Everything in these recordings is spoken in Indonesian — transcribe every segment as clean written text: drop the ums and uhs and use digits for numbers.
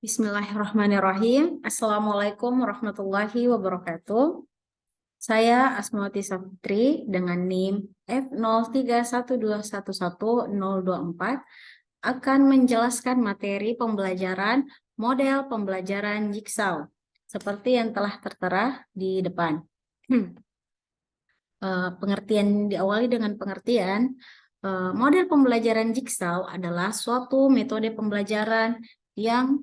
Bismillahirrahmanirrahim. Assalamualaikum warahmatullahi wabarakatuh. Saya Asmawati Safitri dengan NIM F0312111024 akan menjelaskan materi pembelajaran model pembelajaran Jigsaw seperti yang telah tertera di depan. Pengertian diawali dengan pengertian model pembelajaran Jigsaw adalah suatu metode pembelajaran yang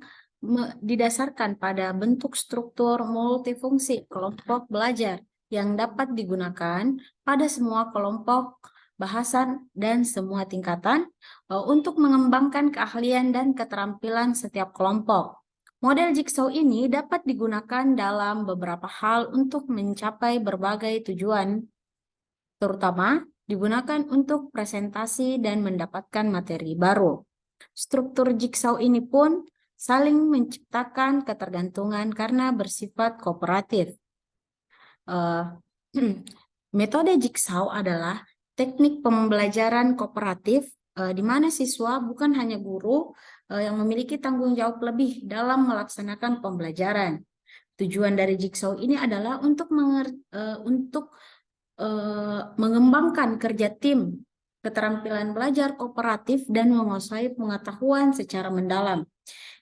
didasarkan pada bentuk struktur multifungsi kelompok belajar yang dapat digunakan pada semua kelompok bahasan dan semua tingkatan untuk mengembangkan keahlian dan keterampilan setiap kelompok. Model Jigsaw ini dapat digunakan dalam beberapa hal untuk mencapai berbagai tujuan, terutama digunakan untuk presentasi dan mendapatkan materi baru. Struktur Jigsaw ini pun saling menciptakan ketergantungan karena bersifat kooperatif. Metode Jigsaw adalah teknik pembelajaran kooperatif di mana siswa bukan hanya guru yang memiliki tanggung jawab lebih dalam melaksanakan pembelajaran. Tujuan dari Jigsaw ini adalah untuk mengembangkan kerja tim, keterampilan belajar kooperatif, dan menguasai pengetahuan secara mendalam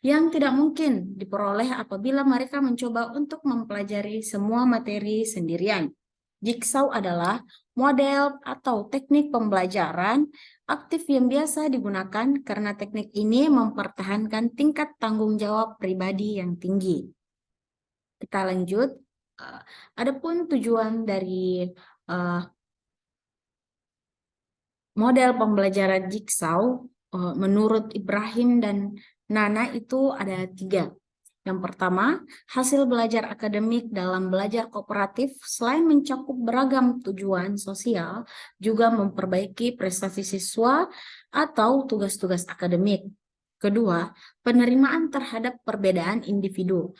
yang tidak mungkin diperoleh apabila mereka mencoba untuk mempelajari semua materi sendirian. Jigsaw adalah model atau teknik pembelajaran aktif yang biasa digunakan karena teknik ini mempertahankan tingkat tanggung jawab pribadi yang tinggi. Kita lanjut. Adapun tujuan dari model pembelajaran Jigsaw menurut Ibrahim dan Nana itu ada 3. Yang pertama, hasil belajar akademik dalam belajar kooperatif selain mencakup beragam tujuan sosial, juga memperbaiki prestasi siswa atau tugas-tugas akademik. Kedua, penerimaan terhadap perbedaan individu.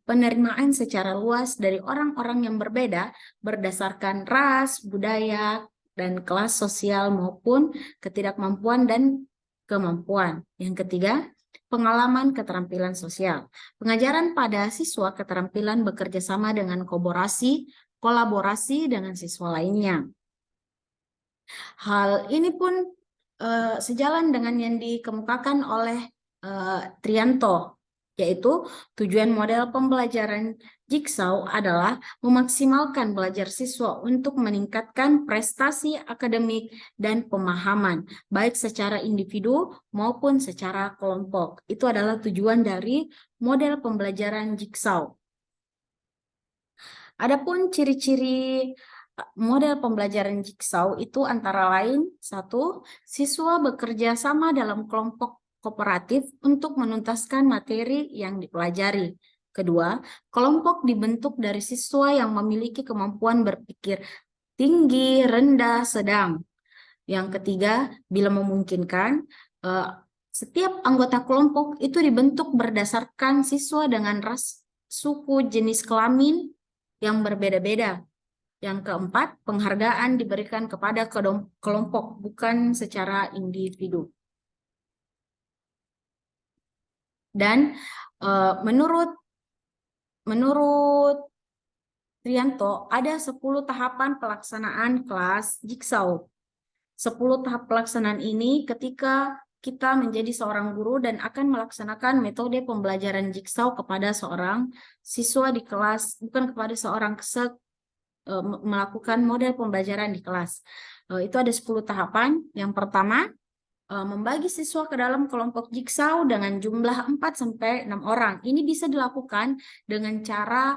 Penerimaan secara luas dari orang-orang yang berbeda berdasarkan ras, budaya, dan kelas sosial maupun ketidakmampuan dan kemampuan. Yang ketiga, pengalaman keterampilan sosial. Pengajaran pada siswa keterampilan bekerja sama dengan kolaborasi dengan siswa lainnya. Hal ini pun sejalan dengan yang dikemukakan oleh Trianto, yaitu tujuan model pembelajaran Jigsaw adalah memaksimalkan belajar siswa untuk meningkatkan prestasi akademik dan pemahaman, baik secara individu maupun secara kelompok. Itu adalah tujuan dari model pembelajaran Jigsaw. Adapun ciri-ciri model pembelajaran Jigsaw itu antara lain, 1, siswa bekerja sama dalam kelompok kooperatif untuk menuntaskan materi yang dipelajari. Kedua, kelompok dibentuk dari siswa yang memiliki kemampuan berpikir tinggi, rendah, sedang. Yang ketiga, bila memungkinkan, setiap anggota kelompok itu dibentuk berdasarkan siswa dengan ras, suku, jenis kelamin yang berbeda-beda. Yang keempat, penghargaan diberikan kepada kelompok, bukan secara individu. Dan menurut Trianto, ada 10 tahapan pelaksanaan kelas Jigsaw. 10 tahap pelaksanaan ini ketika kita menjadi seorang guru dan akan melaksanakan metode pembelajaran Jigsaw kepada seorang siswa di kelas, bukan kepada seorang melakukan model pembelajaran di kelas. Itu ada 10 tahapan. Yang pertama, membagi siswa ke dalam kelompok Jigsaw dengan jumlah 4-6 orang. Ini bisa dilakukan dengan cara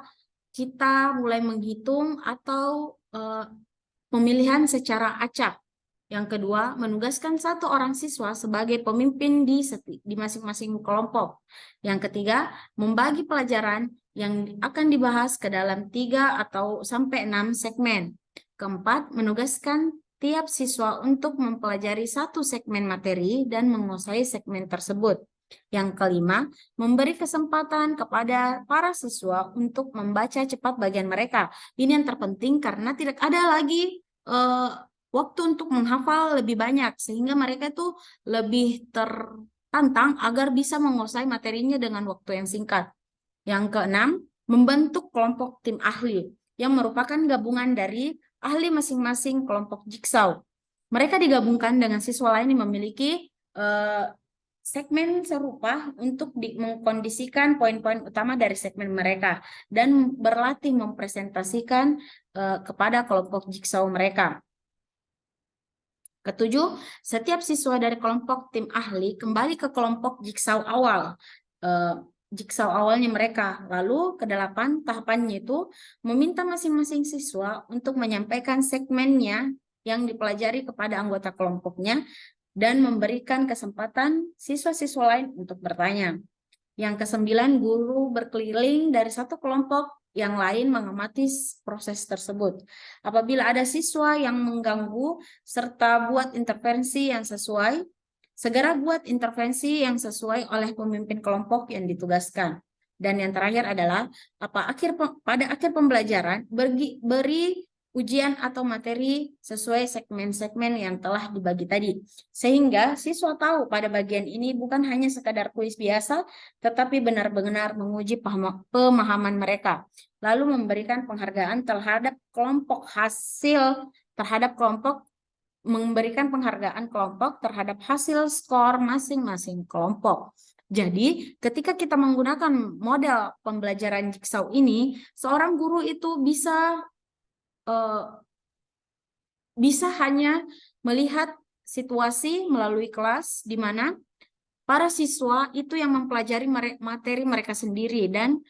kita mulai menghitung atau pemilihan secara acak. Yang kedua, menugaskan 1 orang siswa sebagai pemimpin di masing-masing kelompok. Yang ketiga, membagi pelajaran yang akan dibahas ke dalam 3 atau sampai 6 segmen. Keempat, menugaskan tiap siswa untuk mempelajari 1 segmen materi dan menguasai segmen tersebut. Yang kelima, memberi kesempatan kepada para siswa untuk membaca cepat bagian mereka. Ini yang terpenting karena tidak ada lagi waktu untuk menghafal lebih banyak, sehingga mereka itu lebih tantang agar bisa menguasai materinya dengan waktu yang singkat. Yang keenam, membentuk kelompok tim ahli yang merupakan gabungan dari ahli masing-masing kelompok Jigsaw. Mereka digabungkan dengan siswa lain yang memiliki segmen serupa untuk mengkondisikan poin-poin utama dari segmen mereka dan berlatih mempresentasikan kepada kelompok Jigsaw mereka. Ketujuh, setiap siswa dari kelompok tim ahli kembali ke kelompok Jigsaw awal. Jigsaw awalnya mereka. Lalu kedelapan, tahapannya itu meminta masing-masing siswa untuk menyampaikan segmennya yang dipelajari kepada anggota kelompoknya dan memberikan kesempatan siswa-siswa lain untuk bertanya. Yang kesembilan, guru berkeliling dari satu kelompok yang lain mengamati proses tersebut. Apabila ada siswa yang mengganggu serta buat intervensi yang sesuai, segera buat intervensi yang sesuai oleh pemimpin kelompok yang ditugaskan. Dan yang terakhir adalah pada akhir pembelajaran beri ujian atau materi sesuai segmen-segmen yang telah dibagi tadi. Sehingga siswa tahu pada bagian ini bukan hanya sekadar kuis biasa, tetapi benar-benar menguji pemahaman mereka. Lalu memberikan penghargaan terhadap kelompok memberikan penghargaan kelompok terhadap hasil skor masing-masing kelompok. Jadi, ketika kita menggunakan model pembelajaran Jigsaw ini, seorang guru itu bisa hanya melihat situasi melalui kelas di mana para siswa itu yang mempelajari materi mereka sendiri dan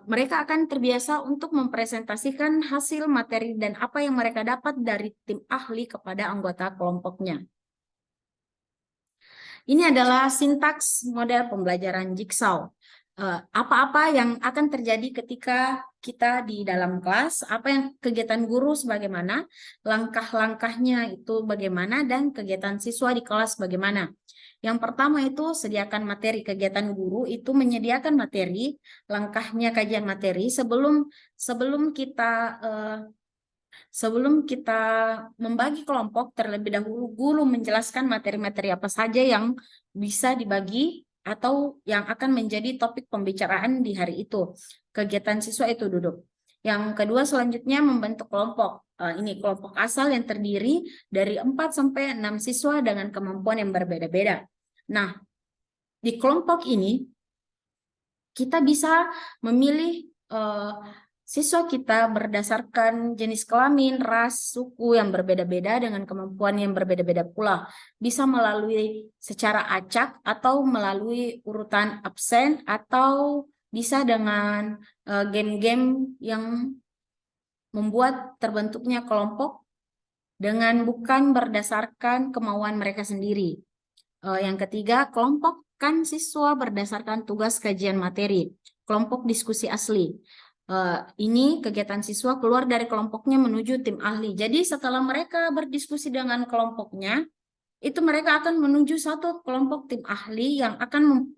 mereka akan terbiasa untuk mempresentasikan hasil materi dan apa yang mereka dapat dari tim ahli kepada anggota kelompoknya. Ini adalah sintaks model pembelajaran Jigsaw. Apa-apa yang akan terjadi ketika kita di dalam kelas, apa yang kegiatan guru sebagaimana, langkah-langkahnya itu bagaimana, dan kegiatan siswa di kelas bagaimana. Yang pertama itu sediakan materi. Kegiatan guru itu menyediakan materi, langkahnya kajian materi sebelum kita membagi kelompok. Terlebih dahulu guru menjelaskan materi-materi apa saja yang bisa dibagi atau yang akan menjadi topik pembicaraan di hari itu. Kegiatan siswa itu duduk. Yang kedua selanjutnya membentuk kelompok. Ini kelompok asal yang terdiri dari 4-6 siswa dengan kemampuan yang berbeda-beda. Nah, di kelompok ini kita bisa memilih siswa kita berdasarkan jenis kelamin, ras, suku yang berbeda-beda dengan kemampuan yang berbeda-beda pula. Bisa melalui secara acak atau melalui urutan absen atau bisa dengan game-game yang membuat terbentuknya kelompok dengan bukan berdasarkan kemauan mereka sendiri. Yang ketiga, kelompokkan siswa berdasarkan tugas kajian materi. Kelompok diskusi asli. Ini kegiatan siswa keluar dari kelompoknya menuju tim ahli. Jadi setelah mereka berdiskusi dengan kelompoknya, itu mereka akan menuju satu kelompok tim ahli yang akan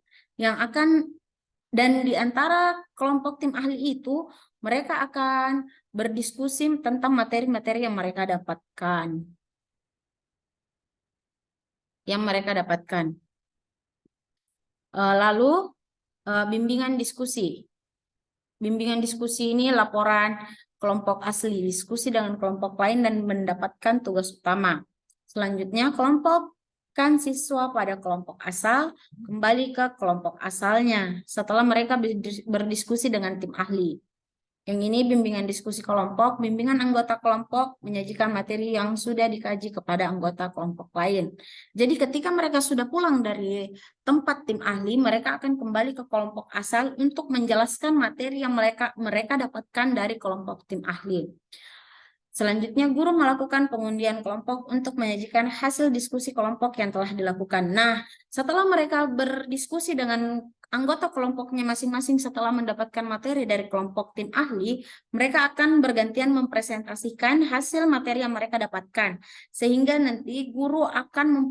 dan di antara kelompok tim ahli itu mereka akan berdiskusi tentang materi-materi yang mereka dapatkan. Lalu bimbingan diskusi. Bimbingan diskusi ini laporan kelompok asli, diskusi dengan kelompok lain dan mendapatkan tugas utama. Selanjutnya, kelompokkan siswa pada kelompok asal, kembali ke kelompok asalnya setelah mereka berdiskusi dengan tim ahli. Yang ini bimbingan diskusi kelompok, bimbingan anggota kelompok menyajikan materi yang sudah dikaji kepada anggota kelompok lain. Jadi ketika mereka sudah pulang dari tempat tim ahli, mereka akan kembali ke kelompok asal untuk menjelaskan materi yang mereka dapatkan dari kelompok tim ahli. Selanjutnya, guru melakukan pengundian kelompok untuk menyajikan hasil diskusi kelompok yang telah dilakukan. Nah, setelah mereka berdiskusi dengan anggota kelompoknya masing-masing setelah mendapatkan materi dari kelompok tim ahli, mereka akan bergantian mempresentasikan hasil materi yang mereka dapatkan. Sehingga nanti guru akan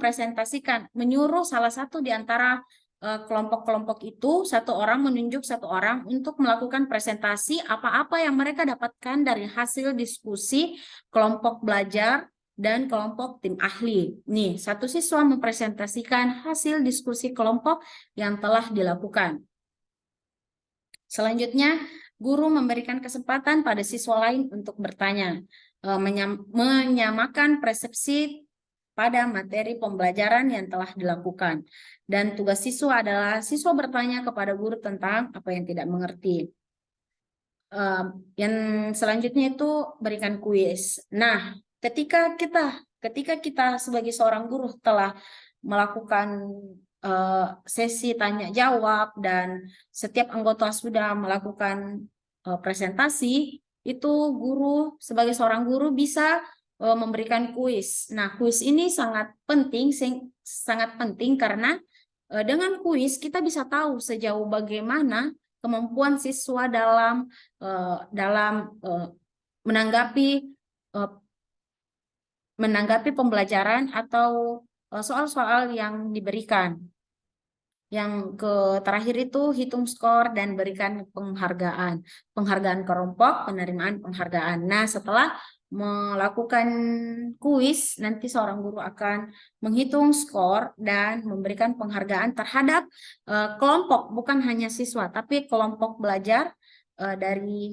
menyuruh salah satu di antara kelompok-kelompok itu, satu orang menunjuk satu orang untuk melakukan presentasi apa-apa yang mereka dapatkan dari hasil diskusi kelompok belajar dan kelompok tim ahli. Nih, satu siswa mempresentasikan hasil diskusi kelompok yang telah dilakukan. Selanjutnya, guru memberikan kesempatan pada siswa lain untuk bertanya, menyamakan persepsi pada materi pembelajaran yang telah dilakukan. Dan tugas siswa adalah siswa bertanya kepada guru tentang apa yang tidak mengerti. Yang selanjutnya itu berikan kuis. Nah, ketika kita sebagai seorang guru telah melakukan sesi tanya jawab dan setiap anggota sudah melakukan presentasi, itu guru sebagai seorang guru bisa memberikan kuis. Nah, kuis ini sangat penting karena dengan kuis kita bisa tahu sejauh bagaimana kemampuan siswa dalam menanggapi pembelajaran atau soal-soal yang diberikan. Yang terakhir itu hitung skor dan berikan penghargaan. Penghargaan kelompok, penerimaan penghargaan. Nah, setelah melakukan kuis, nanti seorang guru akan menghitung skor dan memberikan penghargaan terhadap kelompok, bukan hanya siswa, tapi kelompok belajar dari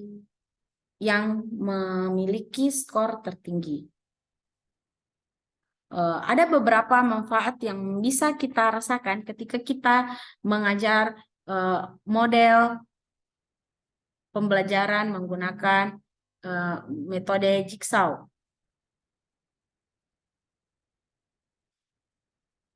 yang memiliki skor tertinggi. Ada beberapa manfaat yang bisa kita rasakan ketika kita mengajar model pembelajaran menggunakan metode jigsaw.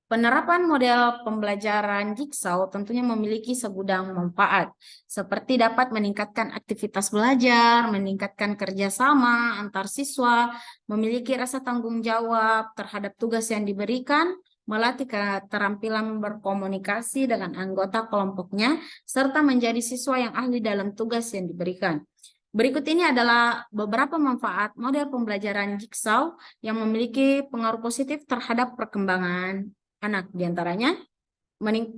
Penerapan model pembelajaran jigsaw tentunya memiliki segudang manfaat, seperti dapat meningkatkan aktivitas belajar, meningkatkan kerjasama antar siswa, memiliki rasa tanggung jawab terhadap tugas yang diberikan, melatih keterampilan berkomunikasi dengan anggota kelompoknya, serta menjadi siswa yang ahli dalam tugas yang diberikan. Berikut ini adalah beberapa manfaat model pembelajaran jigsaw yang memiliki pengaruh positif terhadap perkembangan anak. Di antaranya,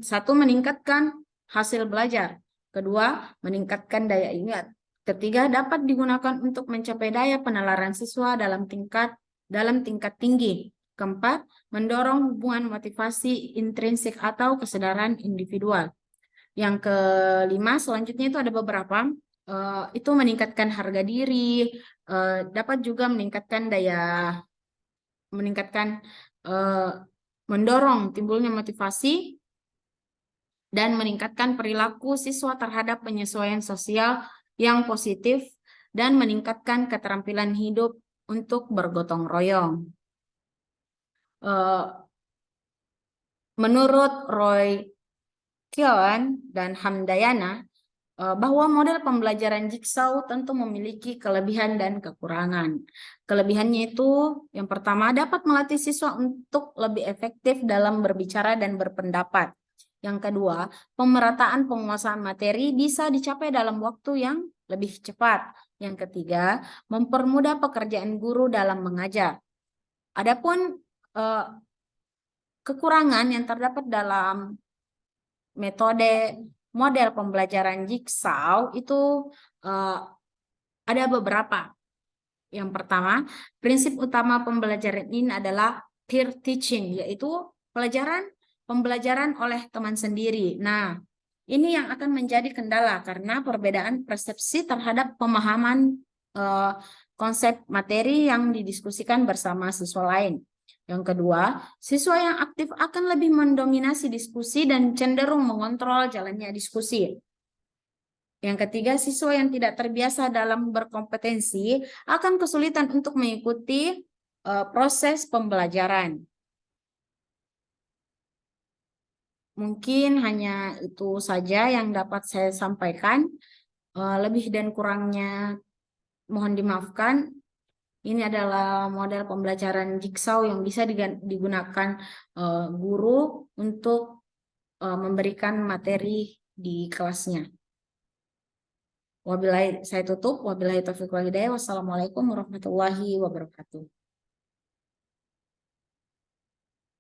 satu, meningkatkan hasil belajar. Kedua, meningkatkan daya ingat. Ketiga, dapat digunakan untuk mencapai daya penalaran siswa dalam tingkat tinggi. Keempat, mendorong hubungan motivasi intrinsik atau kesadaran individual. Yang kelima, selanjutnya itu ada beberapa, itu meningkatkan harga diri, dapat juga mendorong timbulnya motivasi dan meningkatkan perilaku siswa terhadap penyesuaian sosial yang positif dan meningkatkan keterampilan hidup untuk bergotong royong. Menurut Roy Keown dan Hamdayana, bahwa model pembelajaran jigsaw tentu memiliki kelebihan dan kekurangan. Kelebihannya itu yang pertama dapat melatih siswa untuk lebih efektif dalam berbicara dan berpendapat. Yang kedua, pemerataan penguasaan materi bisa dicapai dalam waktu yang lebih cepat. Yang ketiga, mempermudah pekerjaan guru dalam mengajar. Adapun kekurangan yang terdapat dalam metode model pembelajaran jigsaw itu ada beberapa. Yang pertama, prinsip utama pembelajaran ini adalah peer teaching, yaitu pembelajaran oleh teman sendiri. Nah, ini yang akan menjadi kendala karena perbedaan persepsi terhadap pemahaman konsep materi yang didiskusikan bersama siswa lain. Yang kedua, siswa yang aktif akan lebih mendominasi diskusi dan cenderung mengontrol jalannya diskusi. Yang ketiga, siswa yang tidak terbiasa dalam berkompetensi akan kesulitan untuk mengikuti proses pembelajaran. Mungkin hanya itu saja yang dapat saya sampaikan. Lebih dan kurangnya mohon dimaafkan. Ini adalah model pembelajaran jigsaw yang bisa digunakan guru untuk memberikan materi di kelasnya. Wabillahi, saya tutup. Wabillahi taufiq wal hidayah. Wassalamualaikum warahmatullahi wabarakatuh.